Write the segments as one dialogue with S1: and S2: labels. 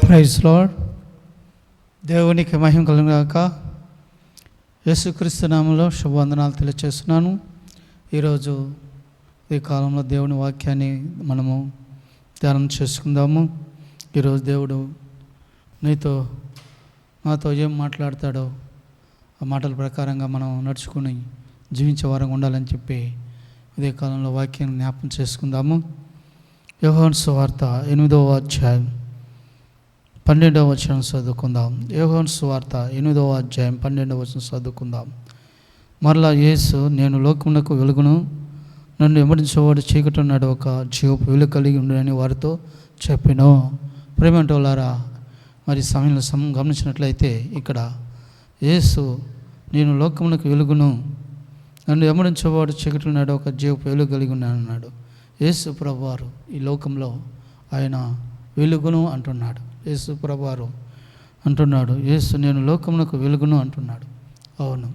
S1: Praise lord. దేవునికి మహిమ కలుగుగాక. యేసుక్రీస్తు నామములో శుభవందనాలు తెలియజేస్తున్నాను. ఈరోజు ఈ కాలంలో దేవుని వాక్యాన్ని మనము ధ్యానం చేసుకుందాము. ఈరోజు దేవుడు నాతో ఏం మాట్లాడతాడో ఆ మాటల ప్రకారంగా మనం నడుచుకుని జీవించే వారంగా ఉండాలని చెప్పి ఇదే కాలంలో వాక్యాన్ని జ్ఞాపకం చేసుకుందాము. యోహాను సువార్త 8వ అధ్యాయం 12వ వచనం చదువుకుందాం. యోహాను సువార్త 8వ అధ్యాయం 12వ వచనం చదువుకుందాం. మరలా యేసు, నేను లోకమునకు వెలుగును, నన్ను వెంబడించేవాడు చీకటి ఒక జీవపు వెలుగు కలిగి ఉండని వారితో చెప్పెను. ప్రేమంటోలారా, మరి సమయంలో గమనించినట్లయితే ఇక్కడ యేసు, నేను లోకమునకు వెలుగును, నన్ను వెంబడించేవాడు చీకటి ఒక జీవపు వెలుగు కలిగి ఉన్నాను అన్నాడు. యేసు ప్రభువారు ఈ లోకంలో ఆయన వెలుగును అంటున్నాడు. యేసు ప్రభువారు అంటున్నాడు, యేసు నేను లోకమునకు వెలుగును అంటున్నాడు. అవును,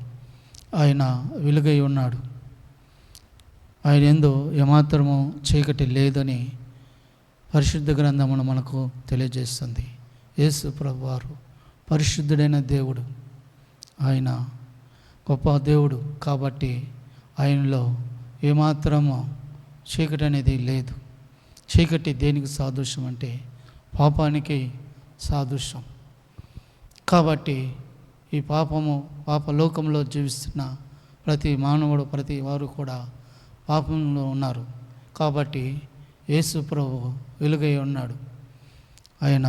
S1: ఆయన వెలుగై ఉన్నాడు. ఆయన యందు ఏమాత్రము చీకటి లేదని పరిశుద్ధ గ్రంథమును మనకు తెలియజేస్తుంది. యేసు ప్రభువారు పరిశుద్ధుడైన దేవుడు, ఆయన గొప్ప దేవుడు కాబట్టి ఆయనలో ఏమాత్రము చీకటి అనేది లేదు. చీకటి దేనికి సాదృశ్యం అంటే పాపానికి సాదృశ్యం. కాబట్టి ఈ పాప లోకంలో జీవిస్తున్న ప్రతి మానవుడు, ప్రతి వారు కూడా పాపంలో ఉన్నారు. కాబట్టి యేసు ప్రభు వెలుగై ఉన్నాడు. ఆయన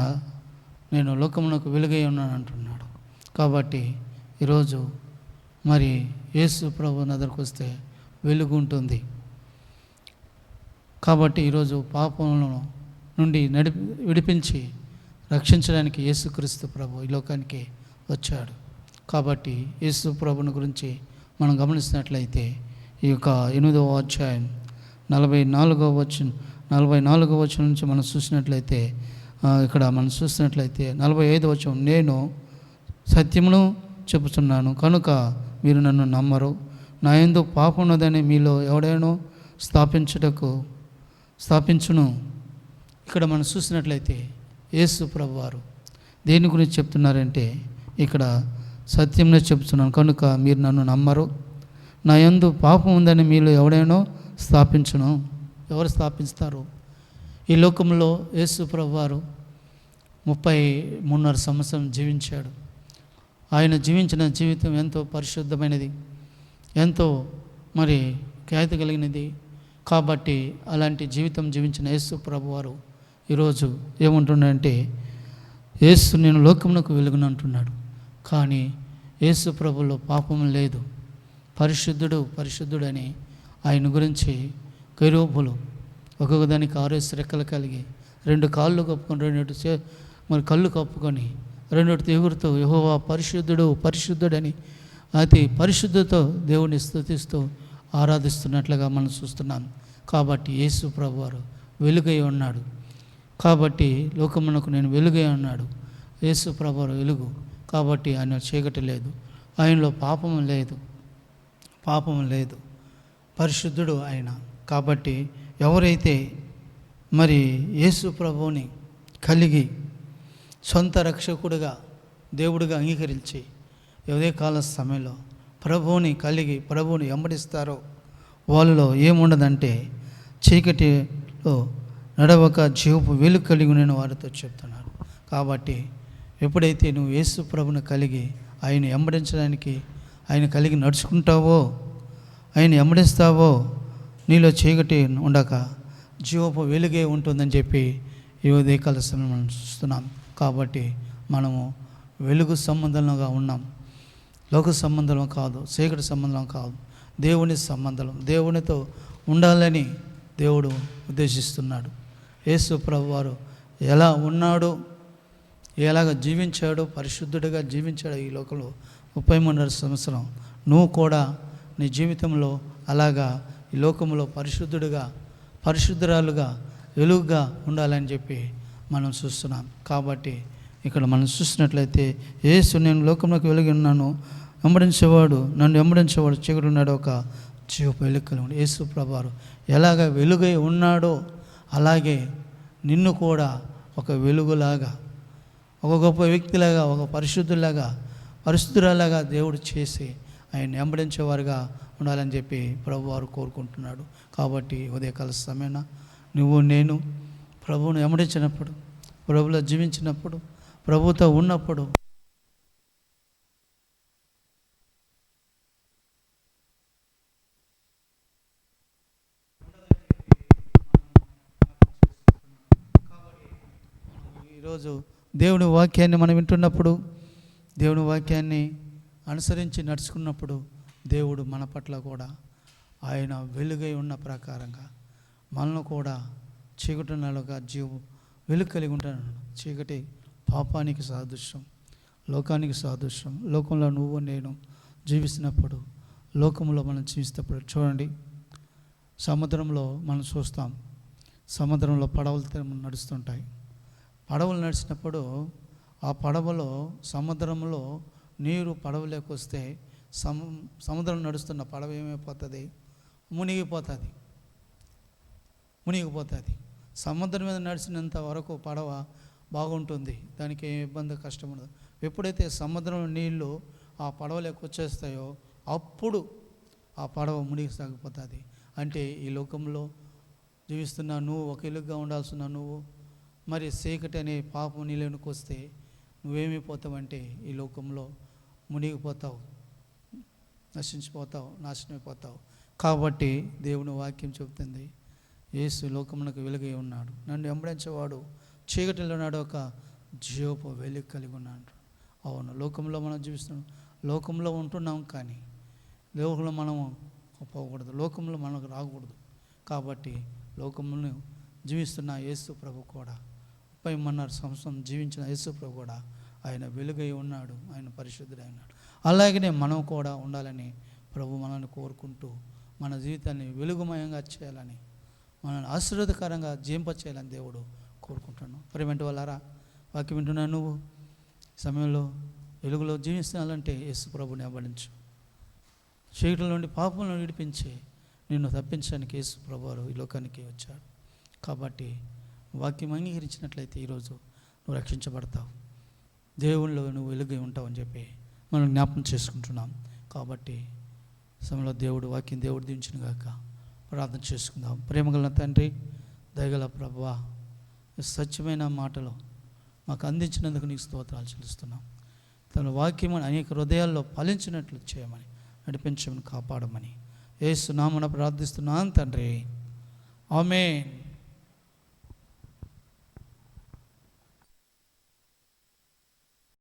S1: నేను లోకమునకు వెలుగై ఉన్నాను అంటున్నాడు. కాబట్టి ఈరోజు మరి యేసు ప్రభు దగ్గరకు వస్తే వెలుగు ఉంటుంది. కాబట్టి ఈరోజు పాపములను నుండి విడిపించి రక్షించడానికి యేసుక్రీస్తు ప్రభు ఈ లోకానికి వచ్చాడు. కాబట్టి యేసు ప్రభుని గురించి మనం గమనిస్తున్నట్లయితే ఈ యొక్క 8వ అధ్యాయం 44వ వచనం నుంచి మనం చూసినట్లయితే ఇక్కడ మనం చూసినట్లయితే 45వ వచనం, నేను సత్యమును చెబుతున్నాను కనుక మీరు నన్ను నమ్మరు. నా యందు పాపం ఉన్నదని మీలో ఎవడైనా స్థాపించును. ఇక్కడ మనం చూసినట్లయితే యేసు ప్రభువారు దేని గురించి చెప్తున్నారంటే ఇక్కడ సత్యంనే చెప్తున్నాను కనుక మీరు నన్ను నమ్మరు. నా యందు పాపం ఉందని మీలో ఎవడైనా స్థాపించును. ఎవరు స్థాపిస్తారు? ఈ లోకంలో యేసు ప్రభువారు 33.5 సంవత్సరం జీవించాడు. ఆయన జీవించిన జీవితం ఎంతో పరిశుద్ధమైనది, ఎంతో మరి ఖ్యాతి కలిగినది. కాబట్టి అలాంటి జీవితం జీవించిన యేసు ప్రభువారు ఈరోజు ఏమంటున్నాడంటే, యేసు నేను లోకమునకు వెలుగును అంటున్నాడు. కానీ యేసు ప్రభులో పాపం లేదు, పరిశుద్ధుడని ఆయన గురించి కెరూబులు ఒక్కొక్క దానికి 6 రెక్కలు కలిగి 2 కాళ్ళు కప్పుకొని 2 మరి కళ్ళు కప్పుకొని 2 ఎగురుతూ యెహోవా పరిశుద్ధుడని అతి పరిశుద్ధతో దేవుని స్తుతిస్తూ ఆరాధిస్తున్నట్లుగా మనం చూస్తున్నాం. కాబట్టి యేసు ప్రభువారు వెలుగై ఉన్నాడు. కాబట్టి లోకమునకు నేను వెలుగై ఉన్నాడు. యేసు ప్రభువారు వెలుగు కాబట్టి ఆయన చీకటి లేదు, ఆయనలో పాపము లేదు, పరిశుద్ధుడు ఆయన. కాబట్టి ఎవరైతే మరి యేసు ప్రభువుని కలిగి సొంత రక్షకుడుగా దేవుడిగా అంగీకరించి ఉదయకాల సమయంలో ప్రభువుని కలిగి ప్రభువుని వెంబడిస్తారో వాళ్ళలో ఏముండదంటే చీకటిలో నడవక జీవపు వెలుగు కలిగి నేను వారితో చెప్తున్నాను. కాబట్టి ఎప్పుడైతే నువ్వు యేసు ప్రభుని కలిగి ఆయన వెంబడించడానికి ఆయన కలిగి నడుచుకుంటావో, ఆయన వెంబడిస్తావో, నీలో చీకటి ఉండక జీవపు వెలుగే ఉంటుందని చెప్పి ఈ ఉదయకాల సమయం మనం చూస్తున్నాం. కాబట్టి మనము వెలుగు సంబంధంగా ఉన్నాం, లోక సంబంధం కాదు, చీకటి సంబంధం కాదు, దేవుని సంబంధం, దేవునితో ఉండాలని దేవుడు ఉద్దేశిస్తున్నాడు. యేసు ప్రభువారు ఎలా ఉన్నాడో, ఎలాగ జీవించాడో, పరిశుద్ధుడిగా జీవించాడు ఈ లోకంలో 33 సంవత్సరం. నువ్వు కూడా నీ జీవితంలో అలాగా ఈ లోకంలో పరిశుద్ధురాలుగా వెలుగుగా ఉండాలని చెప్పి మనం చూస్తున్నాం. కాబట్టి ఇక్కడ మనం చూసినట్లయితే యేసు నేను లోకంలోకి వెలుగు ఉన్నాను, నన్ను వెంబడించేవాడు చీకటి ఉన్నాడు ఒక జీవపు వెలుగు కలిగి. యేసు ప్రభువారు ఎలాగ వెలుగై ఉన్నాడో అలాగే నిన్ను కూడా ఒక వెలుగులాగా ఒక గొప్ప వ్యక్తిలాగా, ఒక పరిశుద్ధులాగా, పరిశుద్ధురాలాగా దేవుడు చేసి ఆయన వెంబడించేవారుగా ఉండాలని చెప్పి ప్రభు వారు కోరుకుంటున్నాడు. కాబట్టి ఉదయకాల సమయాన నువ్వు నేను ప్రభువును వెంబడించినప్పుడు, ప్రభువులో జీవించినప్పుడు, ప్రభుతో ఉన్నప్పుడు ఈరోజు దేవుని వాక్యాన్ని మనం వింటున్నప్పుడు, దేవుని వాక్యాన్ని అనుసరించి నడుచుకున్నప్పుడు దేవుడు మన పట్ల కూడా ఆయన వెలుగై ఉన్న ప్రకారంగా మనల్ని కూడా చీకటి నెలగా వెలుగు కలిగి ఉంటాను. చీకటి పాపానికి సాదృశ్యం, లోకానికి సాదృశ్యం. లోకంలో నువ్వు నేను జీవిస్తున్నప్పుడు, లోకంలో మనం జీవిస్తున్నప్పుడు చూడండి, సముద్రంలో మనం చూస్తాం, సముద్రంలో పడవలు నడుస్తుంటాయి. పడవలు నడిచినప్పుడు ఆ పడవలో సముద్రంలో నీరు పడవలోకి వస్తే సముద్రం నడుస్తున్న పడవ ఏమైపోతుంది? మునిగిపోతుంది. సముద్రం మీద నడిచినంత వరకు పడవ బాగుంటుంది, దానికి ఏ ఇబ్బంది కష్టం ఉండదు. ఎప్పుడైతే సముద్రంలో నీళ్ళు ఆ పడవలోకి వచ్చేస్తాయో అప్పుడు ఆ పడవ మునిగి సాగిపోతుంది. అంటే ఈ లోకంలో జీవిస్తున్నా నువ్వు, ఒక ఇలుగుగా ఉండాల్సిన నువ్వు మరి చీకటి అనే పాపం నీలోనికి వస్తే నువ్వేమైపోతావంటే ఈ లోకంలో మునిగిపోతావు, నశించిపోతావు, నాశనమైపోతావు. కాబట్టి దేవుని వాక్యం చెబుతుంది, యేసు లోకమునకు వెలుగై ఉన్నాడు, నన్ను వెంబడించేవాడు చీకటిలో ఉన్నాడు, ఒక జీవపు వెలుగు కలిగి ఉన్నాడు. అవును, లోకంలో మనం జీవిస్తున్నాం, లోకంలో ఉంటున్నాం, కానీ లోకంలో మనము పోకూడదు, లోకంలో మనకు రాకూడదు. కాబట్టి లోకమును జీవిస్తున్న యేసు ప్రభు కూడా 30 సంవత్సరం జీవించిన యేసు ప్రభు కూడా ఆయన వెలుగై ఉన్నాడు, ఆయన పరిశుద్ధుడై ఉన్నాడు. అలాగనే మనం కూడా ఉండాలని ప్రభు మనల్ని కోరుకుంటూ మన జీవితాన్ని వెలుగుమయంగా చేయాలని, మనల్ని ఆశీర్వాదకరంగా జీవింపచేయాలని దేవుడు కోరుకుంటున్నాను. ప్రియమైన వాళ్ళారా, వాక్యం వింటున్నా నువ్వు సమయంలో వెలుగులో జీవించాలంటే యేసు ప్రభుని వెంబడించు. చీకటి నుండి పాపంలో విడిపించి నిన్ను తప్పించడానికి యేసు ప్రభువారు ఈ లోకానికి వచ్చాడు. కాబట్టి వాక్యం అంగీకరించినట్లయితే ఈరోజు నువ్వు రక్షించబడతావు, దేవుళ్ళు నువ్వు వెలుగై ఉంటావని చెప్పి మనం జ్ఞాపకం చేసుకుంటున్నాం. కాబట్టి సమయంలో వాక్యం దేవుడు దీవించిన గాక. ప్రార్థన చేసుకుందాం. ప్రేమగల తండ్రి, దయగల ప్రభువా, సత్యమైన మాటలు మాకు అందించినందుకు నీకు స్తోత్రాలు చెల్లిస్తున్నాం. తన వాక్యం అనేక హృదయాల్లో ఫలించినట్లు చేయమని, నడిపించమని, కాపాడమని యేసు నామమున ప్రార్థిస్తున్నాను తండ్రి. ఆమేన్.